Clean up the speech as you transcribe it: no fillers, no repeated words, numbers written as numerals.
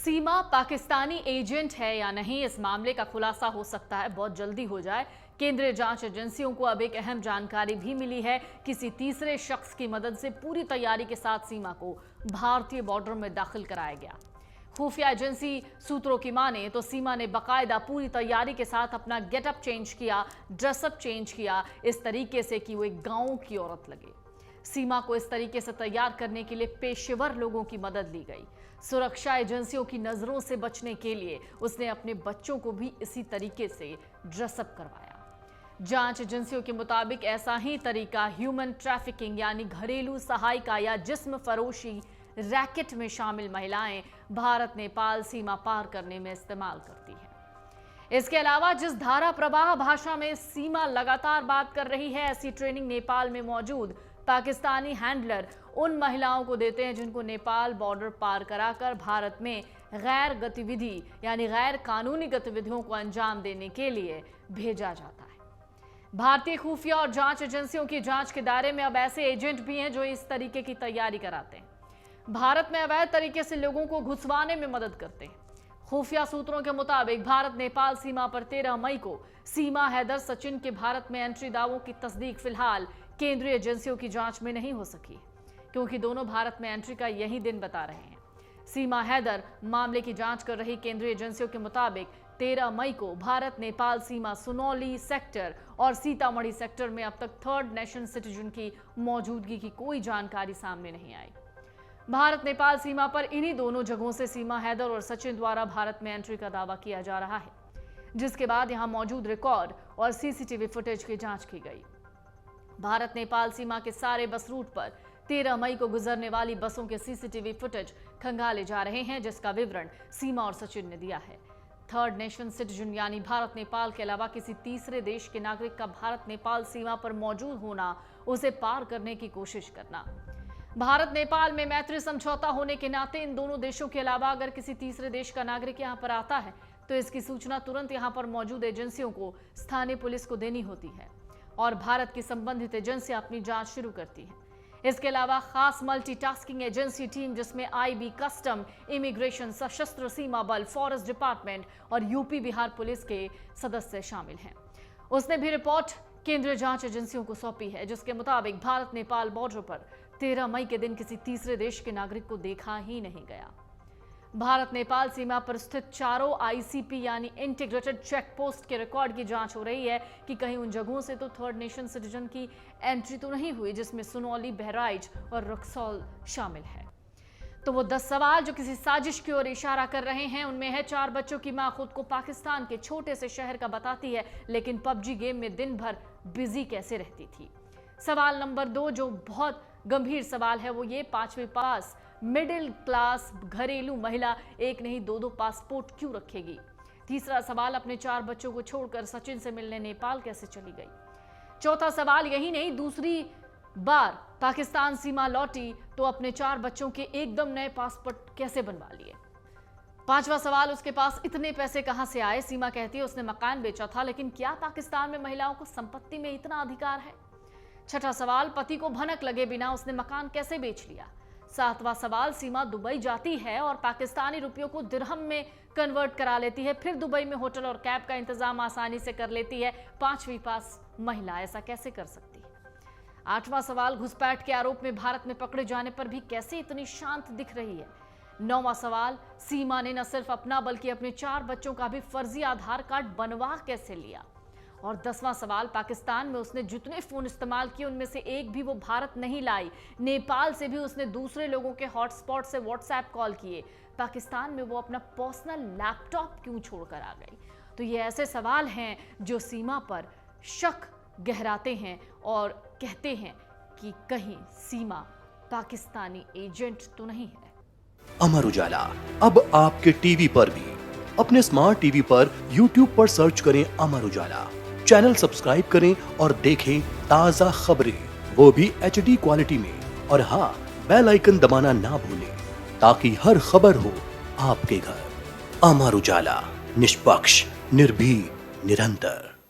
सीमा Pakistani agent है या नहीं, इस मामले का खुलासा हो सकता है बहुत जल्दी हो जाए। केंद्रीय जांच एजेंसियों को अब एक अहम जानकारी भी मिली है। किसी तीसरे शख्स की मदद से पूरी तैयारी के साथ सीमा को भारतीय बॉर्डर में दाखिल कराया गया। खुफिया एजेंसी सूत्रों की माने तो सीमा ने बाकायदा पूरी तैयारी के साथ अपना गेटअप चेंज किया, ड्रेसअप चेंज किया, इस तरीके से कि वो एक गांव की औरत लगे। सीमा को इस तरीके से तैयार करने के लिए पेशेवर लोगों की मदद ली गई। सुरक्षा एजेंसियों की नजरों से बचने के लिए उसने अपने बच्चों को भी इसी तरीके से ड्रेसअप करवाया। जांच एजेंसियों के मुताबिक ऐसा ही तरीका ह्यूमन ट्रैफिकिंग यानी घरेलू सहायिका या जिस्म फरोशी रैकेट में शामिल महिलाएं भारत नेपाल सीमा पार करने में इस्तेमाल करती हैं। इसके अलावा जिस धारा प्रवाह भाषा में सीमा लगातार बात कर रही है, ऐसी ट्रेनिंग नेपाल में मौजूद पाकिस्तानी हैंडलर उन महिलाओं को देते हैं जिनको नेपाल बॉर्डर पार कराकर भारत में गैर गतिविधि यानी गैर कानूनी गतिविधियों को अंजाम देने के लिए भेजा जाता है। भारतीय खुफिया और जांच एजेंसियों की जांच के दायरे में अब ऐसे एजेंट भी हैं जो इस तरीके की तैयारी कराते हैं, भारत में अवैध तरीके से लोगों को घुसवाने में मदद करते हैं। खुफिया सूत्रों के मुताबिक भारत नेपाल सीमा पर 13 मई को सीमा हैदर सचिन के भारत में एंट्री दावों की तस्दीक फिलहाल केंद्रीय एजेंसियों की जांच में नहीं हो सकी, क्योंकि दोनों भारत में एंट्री का यही दिन बता रहे हैं। सीमा हैदर मामले की जांच कर रही केंद्रीय एजेंसियों के मुताबिक 13 मई को भारत नेपाल सीमा सुनौली सेक्टर और सीतामढ़ी सेक्टर में अब तक थर्ड नेशन सिटीजन की मौजूदगी की कोई जानकारी सामने नहीं आई। भारत नेपाल सीमा पर इन्हीं दोनों जगहों से सीमा हैदर और सचिन द्वारा भारत में एंट्री का दावा किया जा रहा है, जिसके बाद यहां मौजूद रिकॉर्ड और सीसीटीवी फुटेज की जांच की गई। भारत नेपाल सीमा के सारे बस रूट पर 13 मई को गुजरने वाली बसों के सीसीटीवी फुटेज खंगाले जा रहे हैं, जिसका विवरण सीमा और सचिन ने दिया है। थर्ड नेशन सिटीजन यानी भारत नेपाल के अलावा किसी तीसरे देश के नागरिक का भारत नेपाल सीमा पर मौजूद होना, उसे पार करने की कोशिश करना। भारत नेपाल में मैत्री समझौता होने के नाते इन दोनों देशों के अलावा अगर किसी तीसरे देश का नागरिक यहां पर आता है तो इसकी सूचना तुरंत यहां पर मौजूद एजेंसियों को, स्थानीय पुलिस को देनी होती है और भारत की संबंधित एजेंसियां अपनी जांच शुरू करती हैं। इसके अलावा खास मल्टीटास्किंग एजेंसी टीम जिसमें आईबी, कस्टम, इमिग्रेशन, सशस्त्र सीमा बल, फॉरेस्ट डिपार्टमेंट और यूपी बिहार पुलिस के सदस्य शामिल हैं, उसने भी रिपोर्ट केंद्रीय जांच एजेंसियों को सौंपी है, जिसके मुताबिक भारत नेपाल बॉर्डर पर 13 मई के दिन किसी तीसरे देश के नागरिक को देखा ही नहीं गया। भारत नेपाल सीमा पर स्थित चारों आईसीपी यानी इंटीग्रेटेड चेक पोस्ट के रिकॉर्ड की जांच हो रही है कि कहीं उन जगहों से तो थर्ड नेशन सिटीजन की एंट्री तो नहीं हुई जिसमें सुनौली, बहराइच और रक्सौल शामिल है। तो वो 10 सवाल जो किसी साजिश की ओर इशारा कर रहे हैं, उनमें है 4 बच्चों की मां खुद को पाकिस्तान के छोटे से शहर का बताती है, लेकिन पबजी गेम में दिन भर बिजी कैसे रहती थी। सवाल नंबर 2 जो बहुत गंभीर सवाल है वो ये, 5वीं पास मिडिल क्लास घरेलू महिला एक नहीं 2-2 पासपोर्ट क्यों रखेगी। तीसरा सवाल, अपने 4 बच्चों को छोड़कर सचिन से मिलने नेपाल कैसे चली गई। चौथा सवाल, यही नहीं दूसरी बार पाकिस्तान सीमा लौटी तो अपने 4 बच्चों के एकदम नए पासपोर्ट कैसे बनवा लिए। 5वां सवाल, उसके पास इतने पैसे कहां से आए। सीमा कहती है उसने मकान बेचा था, लेकिन क्या पाकिस्तान में महिलाओं को संपत्ति में इतना अधिकार है। 6ठा सवाल, पति को भनक लगे बिना उसने मकान कैसे बेच लिया। 7वां सवाल, सीमा दुबई जाती है और पाकिस्तानी रुपयों को दिरहम में कन्वर्ट करा लेती है, फिर दुबई में होटल और कैब का इंतजाम आसानी से कर लेती है। 5वीं पास महिला ऐसा कैसे कर सकती है। 8वां सवाल, घुसपैठ के आरोप में भारत में पकड़े जाने पर भी कैसे इतनी शांत दिख रही है। 9वां सवाल, सीमा ने न सिर्फ अपना बल्कि अपने 4 बच्चों का भी फर्जी आधार कार्ड बनवा कैसे लिया। और 10वां सवाल, पाकिस्तान में उसने जितने फोन इस्तेमाल किए उनमें से एक भी वो भारत नहीं लाई। नेपाल से भी उसने दूसरे लोगों के हॉटस्पॉट से व्हाट्सएप कॉल किए। पाकिस्तान में वो अपना पर्सनल लैपटॉप क्यों छोड़कर आ गई। तो ये ऐसे सवाल हैं जो सीमा पर शक गहराते हैं और कहते हैं कि कहीं सीमा पाकिस्तानी एजेंट तो नहीं है। अमर उजाला अब आपके टीवी पर भी। अपने स्मार्ट टीवी पर YouTube पर सर्च करें अमर उजाला, चैनल सब्सक्राइब करें और देखें ताजा खबरें, वो भी HD क्वालिटी में। और हाँ, बेल आइकन दबाना ना भूलें ताकि हर खबर हो आपके घर। अमर उजाला, निष्पक्ष, निर्भीक, निरंतर।